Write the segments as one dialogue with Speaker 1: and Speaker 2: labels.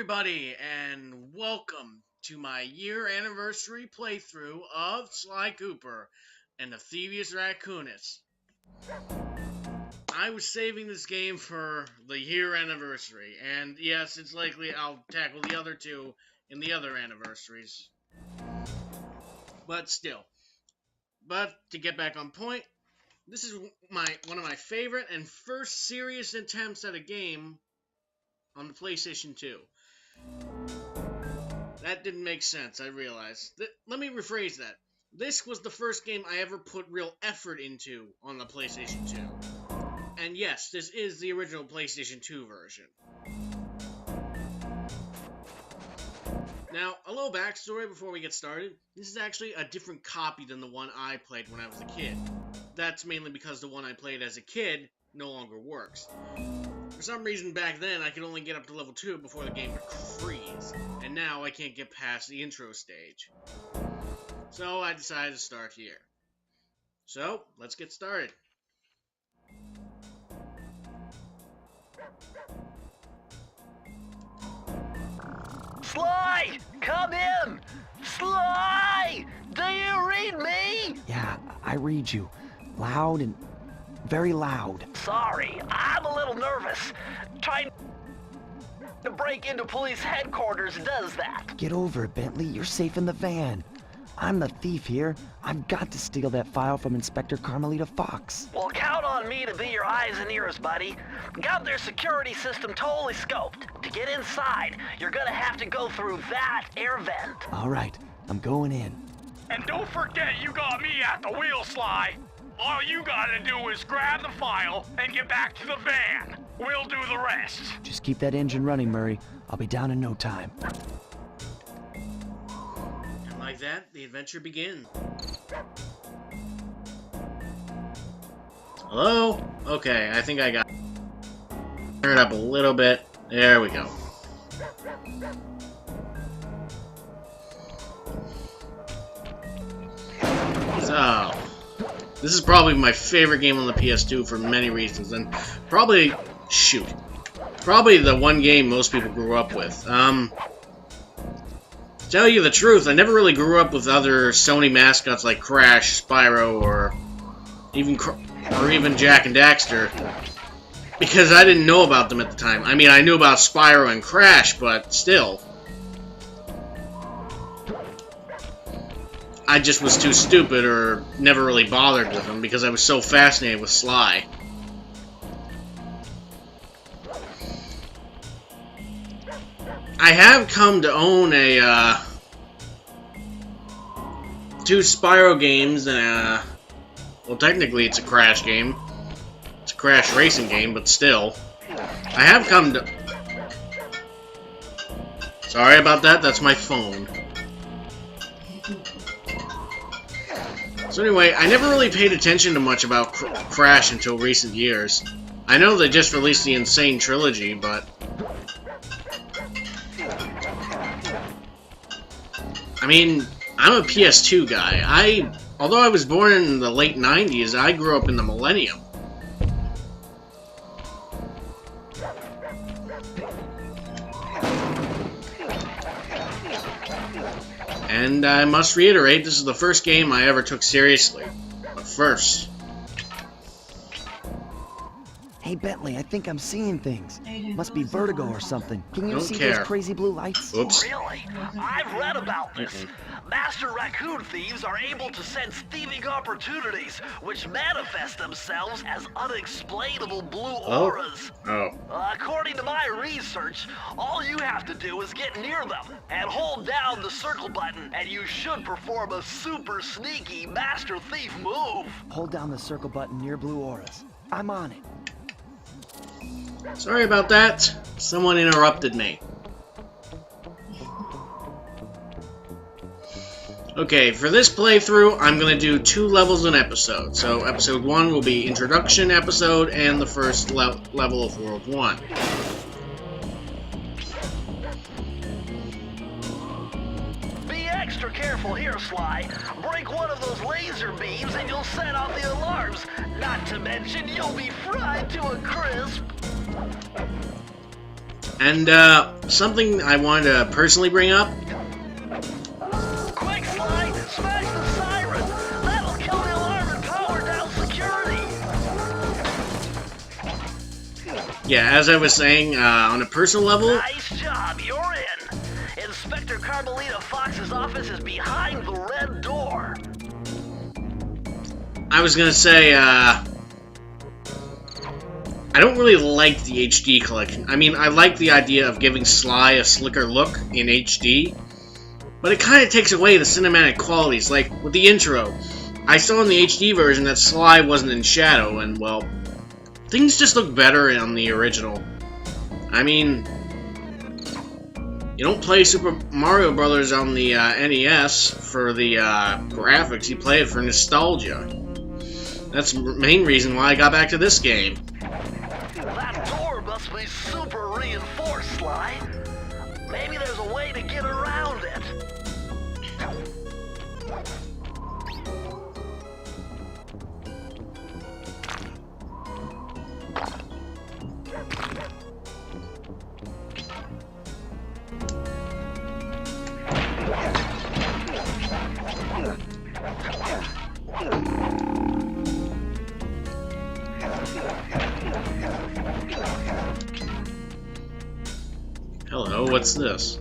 Speaker 1: everybody, and welcome to my year anniversary playthrough of Sly Cooper and the Thievius Raccoonus. I was saving this game for the year anniversary, and yes, it's likely I'll tackle the other two in the other anniversaries. But still. But to get back on point, this is one of my favorite and first serious attempts at a game on the PlayStation 2. That didn't make sense, I realize. Let me rephrase that. This was the first game I ever put real effort into on the PlayStation 2. And yes, this is the original PlayStation 2 version. Now, a little backstory before we get started. This is actually a different copy than the one I played when I was a kid. That's mainly because the one I played as a kid no longer works. For some reason back then, I could only get up to level 2 before the game would freeze, and now I can't get past the intro stage. So I decided to start here. So, let's get started.
Speaker 2: Sly! Come in! Sly! Do you read me?
Speaker 3: Yeah, I read you. Loud and very loud.
Speaker 2: Sorry, I'm a little nervous. Trying to break into police headquarters does that.
Speaker 3: Get over it, Bentley. You're safe in the van. I'm the thief here. I've got to steal that file from Inspector Carmelita Fox.
Speaker 2: Well, count on me to be your eyes and ears, buddy. Got their security system totally scoped. To get inside, you're gonna have to go through that air vent.
Speaker 3: All right, I'm going in.
Speaker 4: And don't forget you got me at the wheel, Sly. All you gotta do is grab the file and get back to the van. We'll do the rest.
Speaker 3: Just keep that engine running, Murray. I'll be down in no time.
Speaker 1: And like that, the adventure begins. Hello? Okay, I think I got it. Turn it up a little bit. There we go. So, this is probably my favorite game on the PS2 for many reasons, and probably the one game most people grew up with. To tell you the truth, I never really grew up with other Sony mascots like Crash, Spyro, or even Jak and Daxter, because I didn't know about them at the time. I mean, I knew about Spyro and Crash, but still. I just was too stupid or never really bothered with them because I was so fascinated with Sly. I have come to own two Spyro games and well, technically it's a Crash game. It's a Crash racing game, but still. I have come to... Sorry about that, that's my phone. So anyway, I never really paid attention to much about Crash until recent years. I know they just released the Insane Trilogy, but... I mean, I'm a PS2 guy. Although I was born in the late 90s, I grew up in the millennium. And I must reiterate, this is the first game I ever took seriously. But first...
Speaker 3: Hey, Bentley, I think I'm seeing things. Must be vertigo or something. Can you see those crazy blue lights?
Speaker 1: Oops.
Speaker 2: Really? I've read about this. Master raccoon thieves are able to sense thieving opportunities, which manifest themselves as unexplainable blue auras. According to my research, all you have to do is get near them and hold down the circle button, and you should perform a super sneaky master thief move.
Speaker 3: Hold down the circle button near blue auras. I'm on it.
Speaker 1: Sorry about that. Someone interrupted me. Okay, for this playthrough, I'm going to do 2 levels an episode. So, episode 1 will be Introduction episode, and the first level of World 1.
Speaker 2: Be extra careful here, Sly. Break one of those laser beams and you'll set off the alarms. Not to mention, you'll be fried to a crisp.
Speaker 1: And something I wanted to personally bring up.
Speaker 2: Quick, Sly! Smash the siren! That'll kill the alarm and power down security!
Speaker 1: Yeah, as I was saying, on a personal level...
Speaker 2: Nice job, you're in! Inspector Carmelita Fox's office is behind the red door.
Speaker 1: I was gonna say, I don't really like the HD collection. I mean, I like the idea of giving Sly a slicker look in HD, but it kind of takes away the cinematic qualities, like with the intro. I saw in the HD version that Sly wasn't in shadow, and, well, things just look better on the original. I mean, you don't play Super Mario Brothers on the NES for the graphics, you play it for nostalgia. That's the main reason why I got back to this game.
Speaker 2: That door must be super reinforced, Sly. Maybe there's a way to get around it.
Speaker 1: Hello, what's this?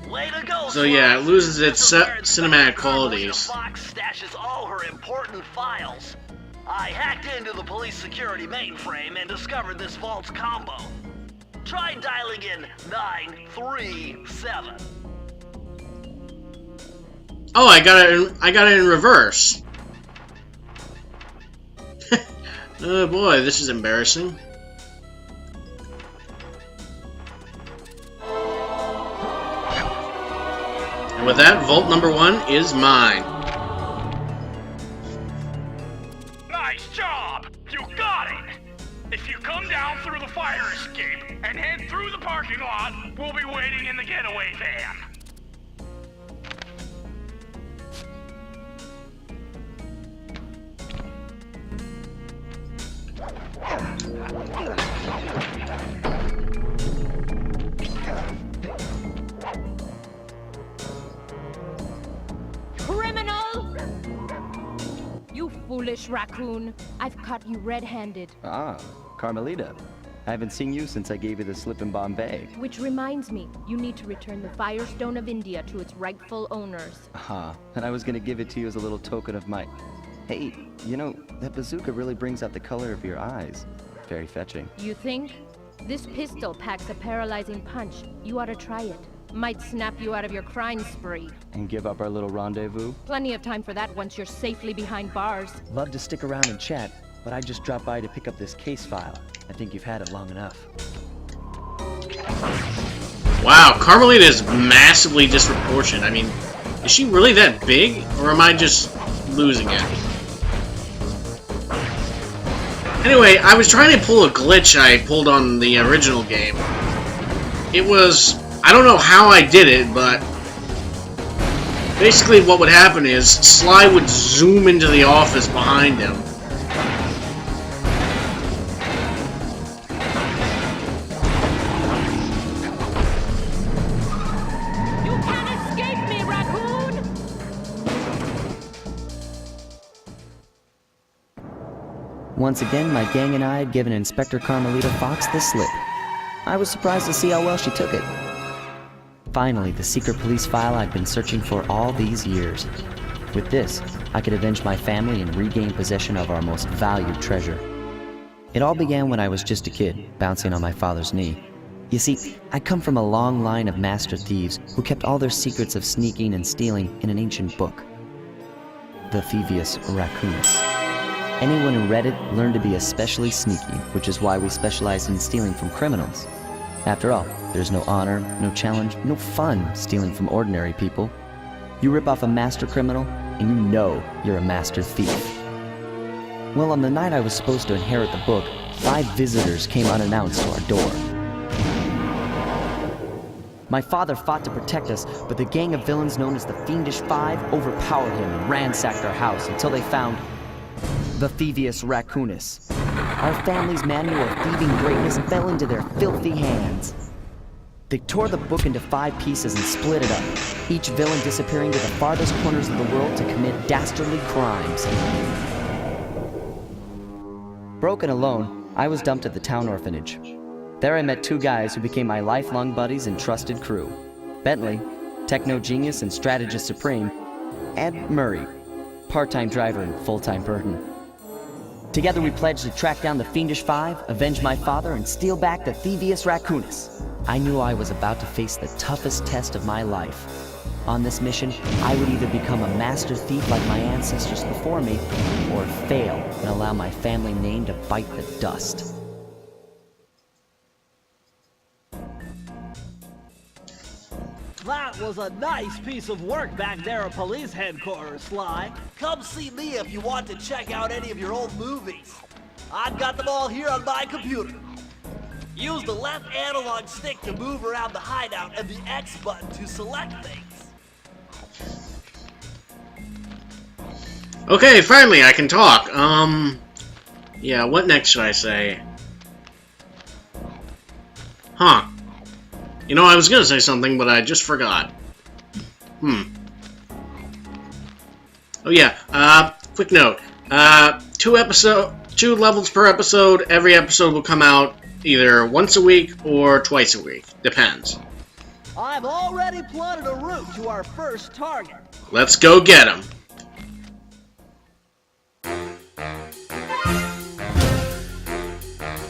Speaker 2: Way to go,
Speaker 1: So yeah, it loses its
Speaker 2: Mr.
Speaker 1: cinematic
Speaker 2: Carmelita
Speaker 1: qualities.
Speaker 2: Fox stashes all her important files. I hacked into the police security mainframe and discovered this vault's combo. Try dialing in 937.
Speaker 1: Oh, I got it in reverse. Oh boy, this is embarrassing. And with that, vault number 1 is mine.
Speaker 4: Nice job! You got it! If you come down through the fire escape and head through the parking lot, we'll be waiting in the getaway van.
Speaker 5: Criminal! You foolish raccoon. I've caught you red-handed.
Speaker 3: Ah, Carmelita. I haven't seen you since I gave you the slip in Bombay.
Speaker 5: Which reminds me, you need to return the Firestone of India to its rightful owners.
Speaker 3: And I was gonna give it to you as a little token of my... Hey, you know, that bazooka really brings out the color of your eyes. Very fetching.
Speaker 5: You think? This pistol packs a paralyzing punch. You ought to try it. Might snap you out of your crime spree.
Speaker 3: And give up our little rendezvous?
Speaker 5: Plenty of time for that once you're safely behind bars.
Speaker 3: Love to stick around and chat, but I just dropped by to pick up this case file. I think you've had it long enough.
Speaker 1: Wow, Carmelita is massively disproportionate. I mean, is she really that big, or am I just losing it? Anyway, I was trying to pull a glitch I pulled on the original game. It was... I don't know how I did it, but... basically what would happen is, Sly would zoom into the office behind him.
Speaker 5: You can't escape me, raccoon!
Speaker 3: Once again, my gang and I had given Inspector Carmelita Fox the slip. I was surprised to see how well she took it. Finally, the secret police file I've been searching for all these years. With this, I could avenge my family and regain possession of our most valued treasure. It all began when I was just a kid, bouncing on my father's knee. You see, I come from a long line of master thieves who kept all their secrets of sneaking and stealing in an ancient book. The Thievius Raccoonus. Anyone who read it learned to be especially sneaky, which is why we specialize in stealing from criminals. After all, there's no honor, no challenge, no fun stealing from ordinary people. You rip off a master criminal, and you know you're a master thief. Well, on the night I was supposed to inherit the book, 5 visitors came unannounced to our door. My father fought to protect us, but the gang of villains known as the Fiendish Five overpowered him and ransacked our house until they found the Thievius Raccoonus. Our family's manual of thieving greatness fell into their filthy hands. They tore the book into 5 pieces and split it up, each villain disappearing to the farthest corners of the world to commit dastardly crimes. Broken alone, I was dumped at the town orphanage. There I met 2 guys who became my lifelong buddies and trusted crew. Bentley, techno genius and strategist supreme, and Murray, part-time driver and full-time burden. Together we pledged to track down the Fiendish Five, avenge my father, and steal back the Thievius Raccoonus. I knew I was about to face the toughest test of my life. On this mission, I would either become a master thief like my ancestors before me, or fail and allow my family name to bite the dust.
Speaker 2: That was a nice piece of work back there at police headquarters, Sly. Come see me if you want to check out any of your old movies. I've got them all here on my computer. Use the left analog stick to move around the hideout and the X button to select things.
Speaker 1: Okay, finally I can talk. Yeah, what next should I say? Huh. You know, I was gonna say something, but I just forgot. Oh yeah, quick note. 2 levels per episode. Every episode will come out either once a week or twice a week. Depends.
Speaker 2: I've already plotted a route to our first target.
Speaker 1: Let's go get him.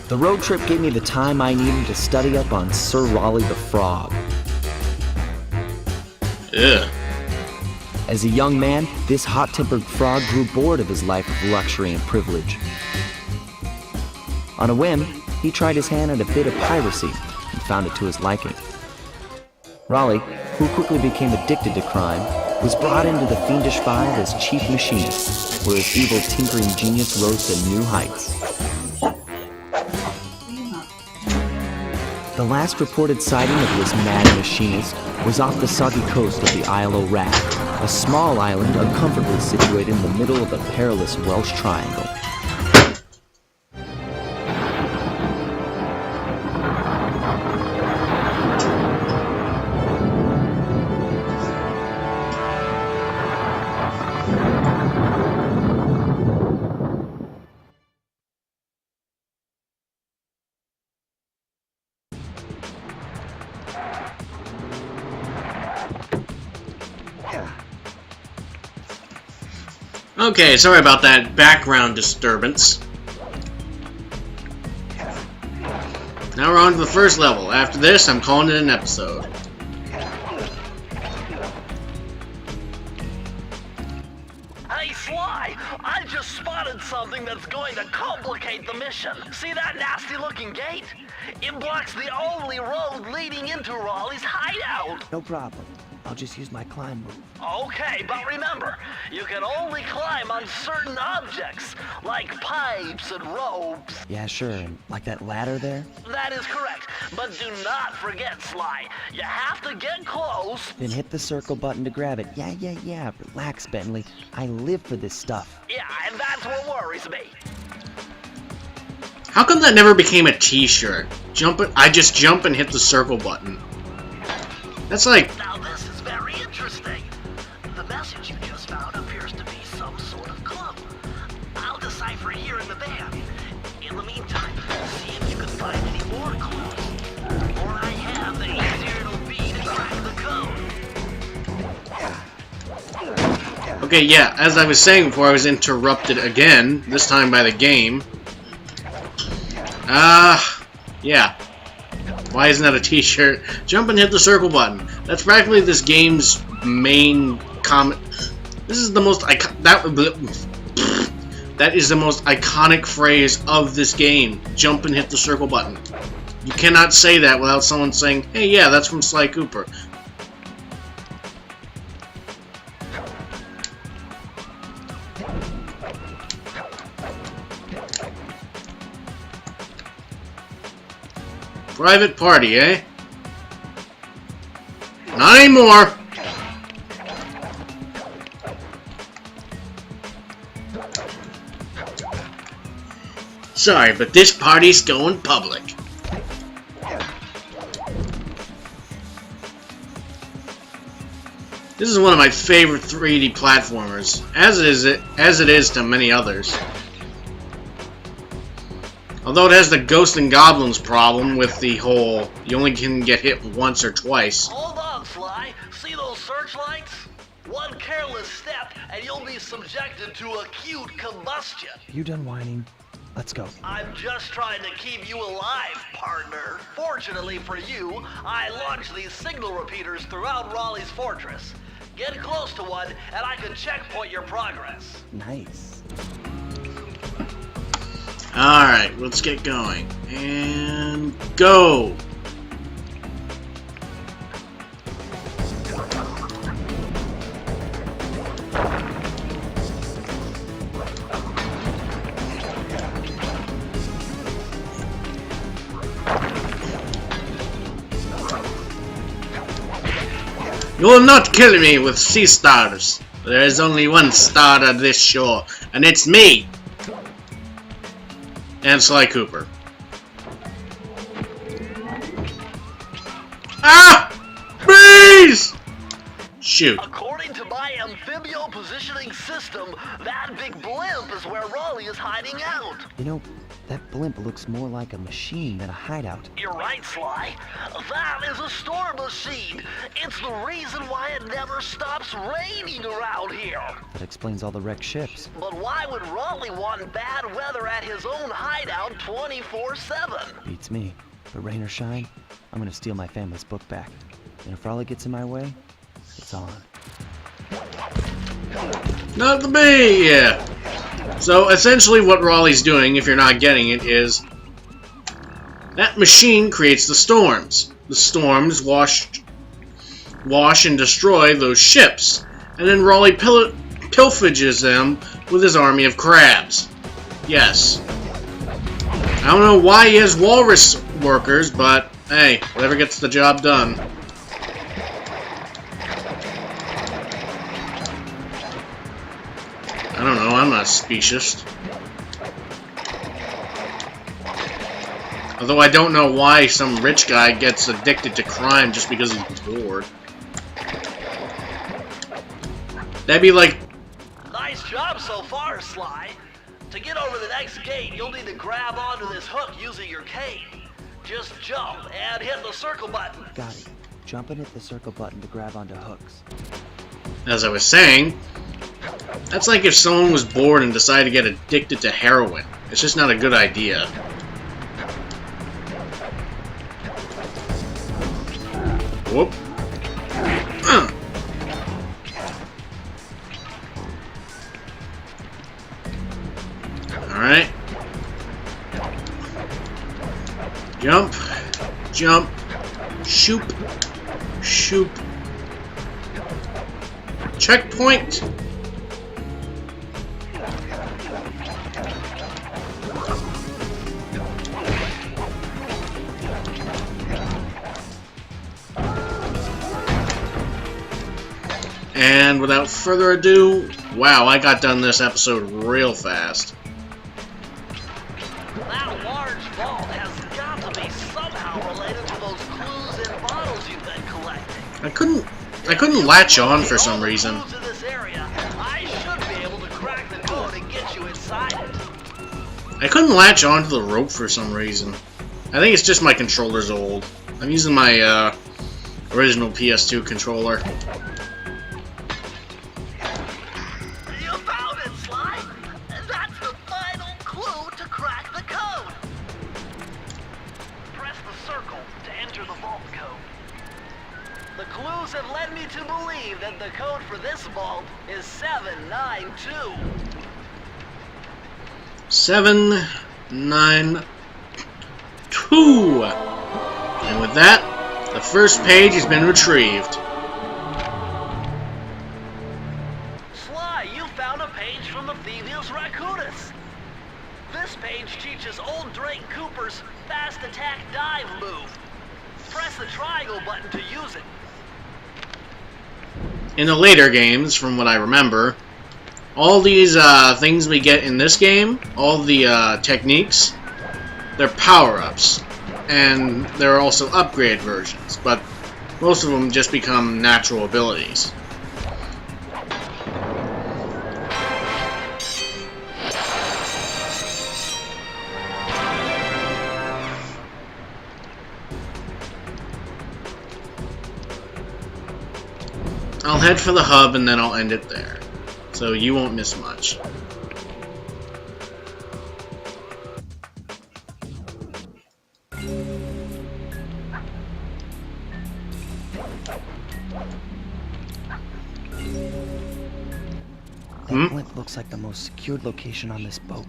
Speaker 3: The road trip gave me the time I needed to study up on Sir Raleigh the Frog.
Speaker 1: Ugh.
Speaker 3: As a young man, this hot-tempered frog grew bored of his life of luxury and privilege. On a whim, he tried his hand at a bit of piracy and found it to his liking. Raleigh, who quickly became addicted to crime, was brought into the Fiendish Five as chief machinist, where his evil tinkering genius rose to new heights. The last reported sighting of this mad machinist was off the soggy coast of the Isle o' Rat, a small island uncomfortably situated in the middle of the perilous Welsh Triangle.
Speaker 1: Okay, sorry about that background disturbance. Now we're on to the first level. After this, I'm calling it an episode.
Speaker 2: Hey, Sly! I just spotted something that's going to complicate the mission. See that nasty-looking gate? It blocks the only road leading into Raleigh's hideout.
Speaker 3: No problem. I'll just use my climb move.
Speaker 2: Okay, but remember, you can only climb on certain objects, like pipes and ropes.
Speaker 3: Yeah, sure. And like that ladder there?
Speaker 2: That is correct, but do not forget, Sly. You have to get close.
Speaker 3: Then hit the circle button to grab it. Yeah. Relax, Bentley. I live for this stuff.
Speaker 2: Yeah, and that's what worries me.
Speaker 1: How come that never became a t-shirt? I just jump and hit the circle button. That's like...
Speaker 2: Now this is very interesting. The message you just found appears to be some sort of clue. I'll decipher it here in the van. In the meantime, see if you can find any more clues. The more I have, the easier it'll be to crack the code.
Speaker 1: Okay, yeah, as I was saying before, I was interrupted again, this time by the game. Yeah. Why isn't that a t-shirt? Jump and hit the circle button. That's practically this game's main comment. This is the most that is the most iconic phrase of this game. Jump and hit the circle button. You cannot say that without someone saying, hey, yeah, that's from Sly Cooper. Private party, eh? Not anymore! Sorry, but this party's going public. This is one of my favorite 3D platformers, as it is to many others. Although it has the Ghosts and Goblins problem with the whole, you only can get hit once or twice.
Speaker 2: Hold on, Sly. See those searchlights? One careless step, and you'll be subjected to acute combustion.
Speaker 6: You done whining? Let's go.
Speaker 2: I'm just trying to keep you alive, partner. Fortunately for you, I launched these signal repeaters throughout Raleigh's fortress. Get close to one, and I can checkpoint your progress.
Speaker 6: Nice.
Speaker 1: Alright, let's get going. And go! You will not kill me with sea stars. There is only one star on this shore, and it's me! And Sly Cooper. Ah! Bees! Shoot.
Speaker 2: According to my amphibio positioning system, that big blimp is where Raleigh is hiding out.
Speaker 3: You know, that blimp looks more like a machine than a hideout.
Speaker 2: You're right, Sly. That is a storm machine. It's the reason why it never stops raining around here.
Speaker 3: That explains all the wrecked ships.
Speaker 2: But why would Raleigh want bad weather at his own hideout 24/7?
Speaker 3: Beats me. But rain or shine, I'm gonna steal my family's book back. And if Raleigh gets in my way, it's on.
Speaker 1: Not the bee! Yeah. So, essentially what Raleigh's doing, if you're not getting it, is that machine creates the storms. The storms wash and destroy those ships. And then Raleigh pilfages them with his army of crabs. Yes. I don't know why he has walrus workers, but hey, whatever gets the job done. I don't know, I'm not specious. Although I don't know why some rich guy gets addicted to crime just because he's bored. That'd be like...
Speaker 2: Nice job so far, Sly. To get over the next gate, you'll need to grab onto this hook using your cane. Just jump and hit the circle button.
Speaker 3: Got it. Jump and hit the circle button to grab onto hooks.
Speaker 1: As I was saying, that's like if someone was bored and decided to get addicted to heroin. It's just not a good idea. Whoop. Alright. Jump. Jump. Shoop. Shoop. Checkpoint. And without further ado, wow, I got done this episode real fast.
Speaker 2: That large vault has got to be somehow related to those clues and bottles you've been collecting.
Speaker 1: I couldn't latch on for some reason.
Speaker 2: In this area, I should be able to crack the code and get you inside it.
Speaker 1: I couldn't latch onto the rope for some reason. I think it's just my controller's old. I'm using my original PS2 controller.
Speaker 2: You found it, Sly. That's the final clue to crack the code. Press the circle to enter the vault code. The clues have led me to believe that the code for this vault is 792.
Speaker 1: 792. And with that, the first page has been retrieved.
Speaker 2: Sly, you found a page from the Thievius Raccoonus. This page teaches old Drake Cooper's fast attack dive move. Press the triangle button to use it.
Speaker 1: In the later games, from what I remember, all these things we get in this game, all the techniques, they're power-ups. And there are also upgrade versions, but most of them just become natural abilities. I'll head for the hub and then I'll end it there, so you won't miss much.
Speaker 6: That blimp looks like the most secured location on this boat.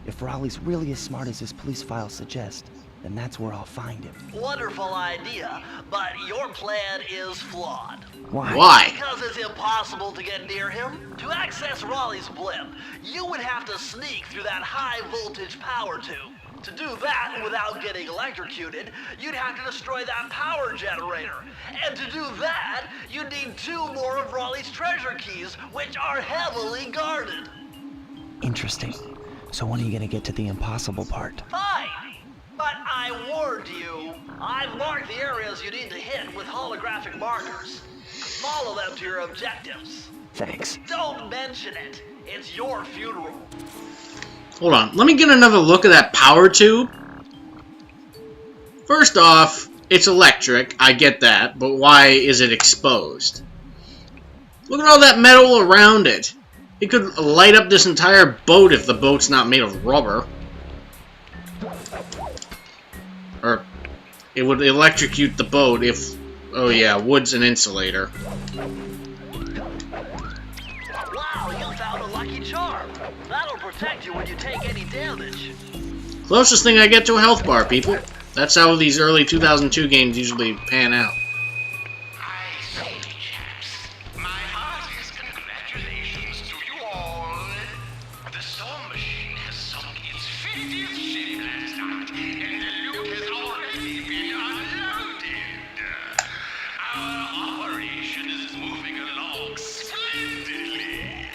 Speaker 6: If Raleigh's really as smart as his police files suggest, then that's where I'll find him.
Speaker 2: Wonderful idea, but your plan is flawed.
Speaker 1: Why?
Speaker 2: Because it's impossible to get near him. To access Raleigh's blimp, you would have to sneak through that high-voltage power tube. To do that without getting electrocuted, you'd have to destroy that power generator. And to do that, you'd need 2 more of Raleigh's treasure keys, which are heavily guarded.
Speaker 6: Interesting. So when are you gonna get to the impossible part?
Speaker 2: Fine. But I warned you. I've marked the areas you need to hit with holographic markers. Follow them to your objectives.
Speaker 6: Thanks.
Speaker 2: Don't mention it. It's your funeral.
Speaker 1: Hold on, let me get another look at that power tube. First off, it's electric, I get that, but why is it exposed? Look at all that metal around it. It could light up this entire boat if the boat's not made of rubber. Or, it would electrocute the boat if... Oh yeah, wood's an insulator.
Speaker 2: Wow, you found a lucky charm. That'll protect you when you take any damage.
Speaker 1: Closest thing I get to a health bar, people. That's how these early 2002 games usually pan out.
Speaker 4: I say, chaps, my heartiest congratulations to you all. The storm machine has sunk its 50th ship last night, and the loot has already been unloaded. Our operation is moving along splendidly,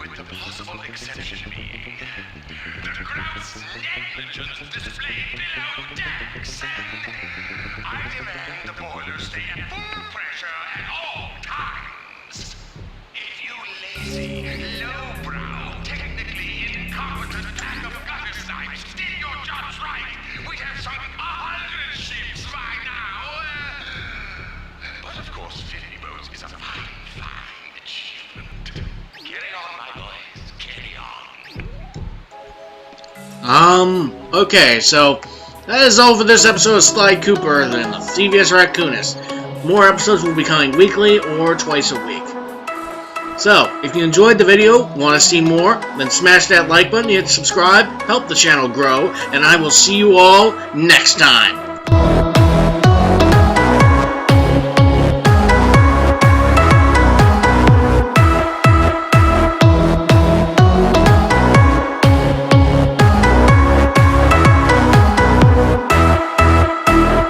Speaker 4: with the possible exception being the gross negligence displayed below decks. I demand the boilers stay at full pressure at all times. If you lazy, lowbrow, technically incompetent pack of gutter snipes did your jobs right, we'd have sunk 100 ships by now. But of course, 50 boats is a fine, fine achievement. Carry on, my boys, carry on.
Speaker 1: Okay, so that is all for this episode of Sly Cooper and the Thievius Raccoonus. More episodes will be coming weekly or twice a week. So, if you enjoyed the video, want to see more, then smash that like button, hit subscribe, help the channel grow, and I will see you all next time.